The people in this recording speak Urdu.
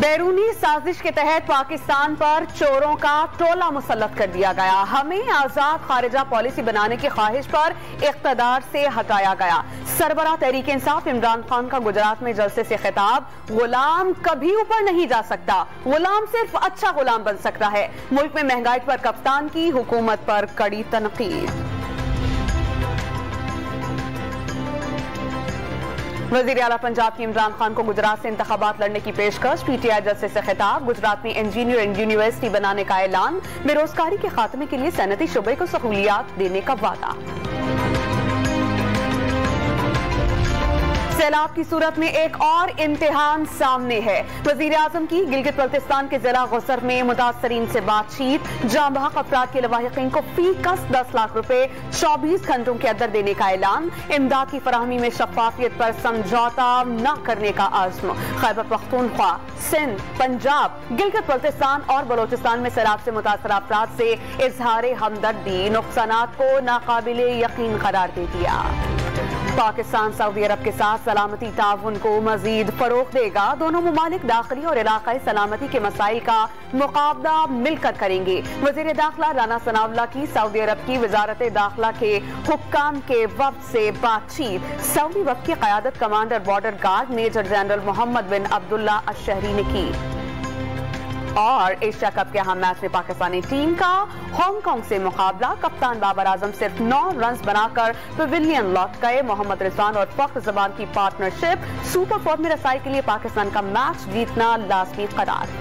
بیرونی سازش کے تحت پاکستان پر چوروں کا ٹولہ مسلط کر دیا گیا. ہمیں آزاد خارجہ پالیسی بنانے کی خواہش پر اقتدار سے ہٹایا گیا. سربراہ تحریک انصاف عمران خان کا گجرات میں جلسے سے خطاب. غلام کبھی اوپر نہیں جا سکتا, غلام صرف اچھا غلام بن سکتا ہے. ملک میں مہنگائی پر کپتان کی حکومت پر کڑی تنقید. وزیر اعلیٰ پنجاب کی عمران خان کو گجرات سے انتخابات لڑنے کی پیشکش. پی ٹی آئی جلسے سے خطاب. گجرات میں انجینئرنگ یونیورسٹی بنانے کا اعلان. بے روزگاری کے خاتمے کے لیے صنعتی شعبے کو سہولیات دینے کا وعدہ. سیلاب کی صورت میں ایک اور امتحان سامنے ہے. وزیر اعظم کی گلگت بلتستان کے ضلع غسر میں متاثرین سے بات چیت. جاں بحق افراد کے لواحقین کو فی کس 10 لاکھ روپے 24 گھنٹوں کے اندر دینے کا اعلان. امداد کی فراہمی میں شفافیت پر سمجھوتا نہ کرنے کا عزم. خیبر پختونخوا, سندھ, پنجاب, گلگت بلتستان اور بلوچستان میں سیلاب سے متاثرہ افراد سے اظہار ہمدردی. نقصانات کو ناقابل یقین قرار دے دیا. پاکستان سعودی عرب کے ساتھ سلامتی تعاون کو مزید فروغ دے گا. دونوں ممالک داخلی اور علاقائی سلامتی کے مسائل کا مقابلہ مل کر کریں گے. وزیر داخلہ رانا ثناء اللہ کی سعودی عرب کی وزارت داخلہ کے حکام کے وفد سے بات چیت. سعودی وفد کی قیادت commander border guard major general Muhammad bin Abdullah Alshehri نے کی. اور ایشیا کپ کے اہم میچ میں پاکستانی ٹیم کا ہانگ کانگ سے مقابلہ. کپتان بابر اعظم صرف 9 رنز بنا کر پویلین لوٹ گئے. محمد رضوان اور فخر زمان کی پارٹنرشپ. سپر 4 میں رسائی کے لیے پاکستان کا میچ جیتنا لازمی قرار.